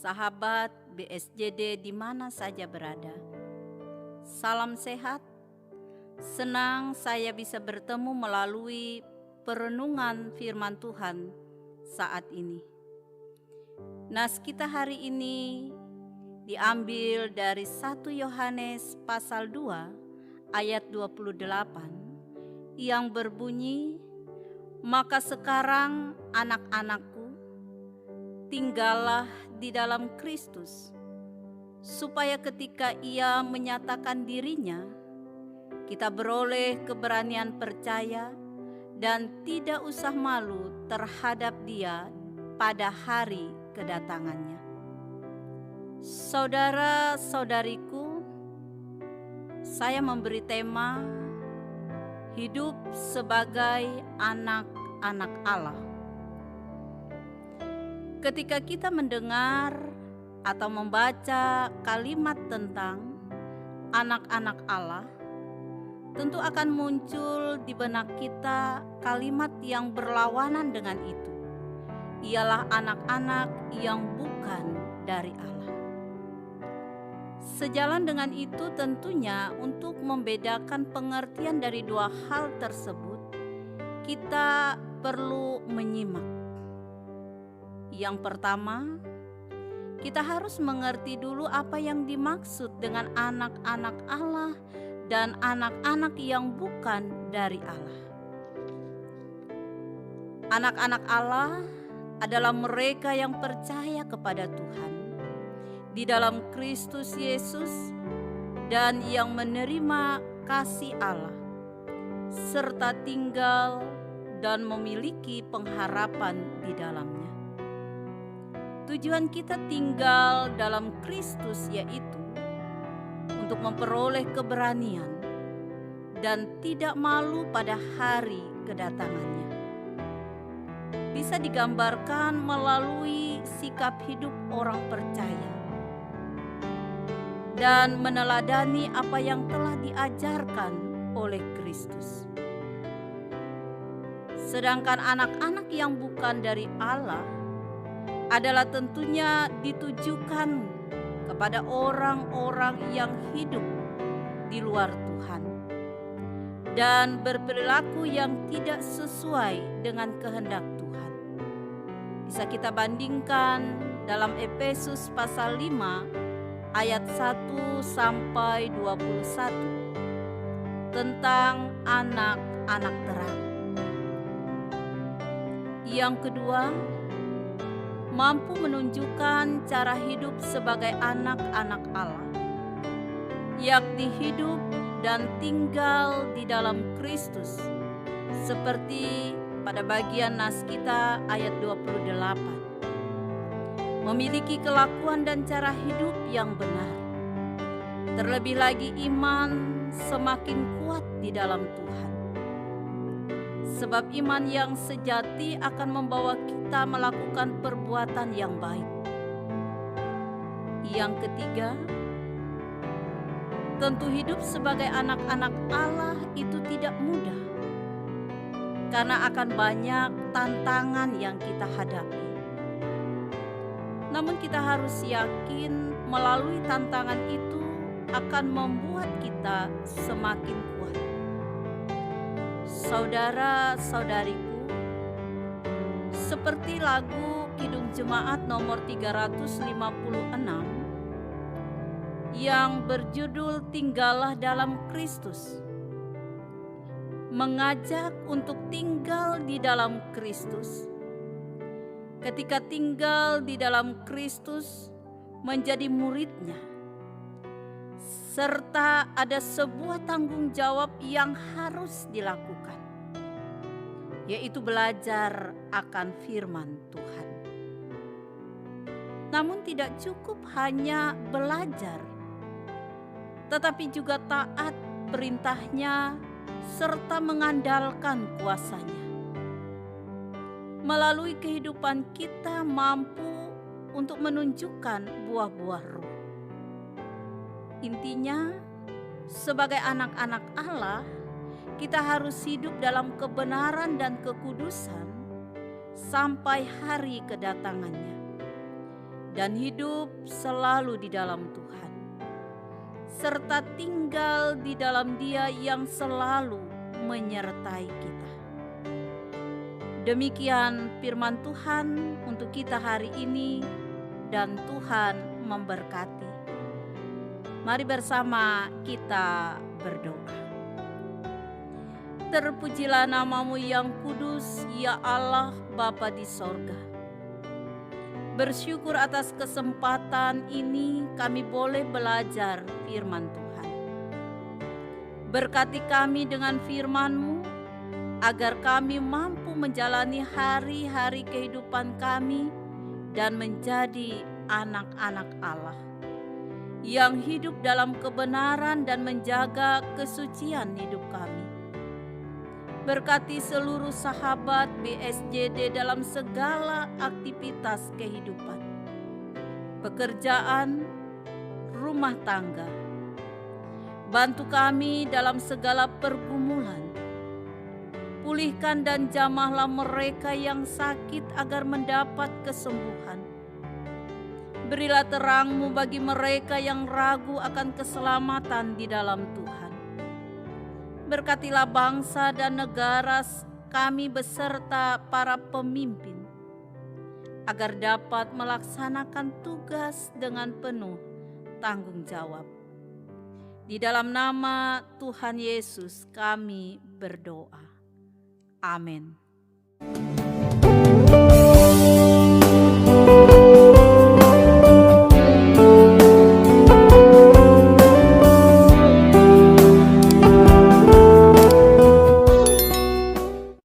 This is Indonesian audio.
sahabat BSJD di mana saja berada. Salam sehat, senang saya bisa bertemu melalui perenungan firman Tuhan saat ini. Nas kita hari ini diambil dari 1 Yohanes pasal 2 ayat 28 yang berbunyi, "Maka sekarang anak-anakku, tinggallah di dalam Kristus, supaya ketika Ia menyatakan dirinya, kita beroleh keberanian percaya dan tidak usah malu terhadap Dia pada hari kedatangannya." Saudara-saudariku, saya memberi tema hidup sebagai anak-anak Allah. Ketika kita mendengar atau membaca kalimat tentang anak-anak Allah, tentu akan muncul di benak kita kalimat yang berlawanan dengan itu. Ialah anak-anak yang bukan dari Allah. Sejalan dengan itu tentunya untuk membedakan pengertian dari dua hal tersebut, kita perlu menyimak. Yang pertama, kita harus mengerti dulu apa yang dimaksud dengan anak-anak Allah dan anak-anak yang bukan dari Allah. Anak-anak Allah adalah mereka yang percaya kepada Tuhan di dalam Kristus Yesus dan yang menerima kasih Allah serta tinggal dan memiliki pengharapan di dalamnya. Tujuan kita tinggal dalam Kristus yaitu untuk memperoleh keberanian dan tidak malu pada hari kedatangannya. Bisa digambarkan melalui sikap hidup orang percaya dan meneladani apa yang telah diajarkan oleh Kristus. Sedangkan anak-anak yang bukan dari Allah adalah tentunya ditujukan kepada orang-orang yang hidup di luar Tuhan dan berperilaku yang tidak sesuai dengan kehendak Tuhan. Bisa kita bandingkan dalam Efesus pasal 5 ayat 1 sampai 21 tentang anak-anak terang. Yang kedua, mampu menunjukkan cara hidup sebagai anak-anak Allah, yakni hidup dan tinggal di dalam Kristus, seperti pada bagian nas kita ayat 28. Memiliki kelakuan dan cara hidup yang benar. Terlebih lagi iman semakin kuat di dalam Tuhan. Sebab iman yang sejati akan membawa kita melakukan perbuatan yang baik. Yang ketiga, tentu hidup sebagai anak-anak Allah itu tidak mudah. Karena akan banyak tantangan yang kita hadapi. Namun kita harus yakin melalui tantangan itu akan membuat kita semakin kuat. Saudara-saudariku, seperti lagu Kidung Jemaat nomor 356 yang berjudul Tinggallah dalam Kristus, mengajak untuk tinggal di dalam Kristus. Ketika tinggal di dalam Kristus, menjadi muridnya, serta ada sebuah tanggung jawab yang harus dilakukan, yaitu belajar akan firman Tuhan. Namun tidak cukup hanya belajar, tetapi juga taat perintahnya serta mengandalkan kuasa-Nya. Melalui kehidupan kita mampu untuk menunjukkan buah-buah roh. Intinya, sebagai anak-anak Allah, kita harus hidup dalam kebenaran dan kekudusan sampai hari kedatangannya. dan hidup selalu di dalam Tuhan, serta tinggal di dalam Dia yang selalu menyertai kita. Demikian firman Tuhan untuk kita hari ini, dan Tuhan memberkati. Mari bersama kita berdoa. Terpujilah nama-Mu yang kudus, ya Allah Bapa di sorga. Bersyukur atas kesempatan ini kami boleh belajar firman Tuhan. Berkati kami dengan firman-Mu, agar kami mampu menjalani hari-hari kehidupan kami dan menjadi anak-anak Allah yang hidup dalam kebenaran dan menjaga kesucian hidup kami. Berkati seluruh sahabat BSJD dalam segala aktivitas kehidupan, pekerjaan, rumah tangga. Bantu kami dalam segala pergumulan. Pulihkan dan jamahlah mereka yang sakit agar mendapat kesembuhan. Berilah terang-Mu bagi mereka yang ragu akan keselamatan di dalam Tuhan. Berkatilah bangsa dan negara kami beserta para pemimpin, agar dapat melaksanakan tugas dengan penuh tanggung jawab. Di dalam nama Tuhan Yesus kami berdoa. Amin.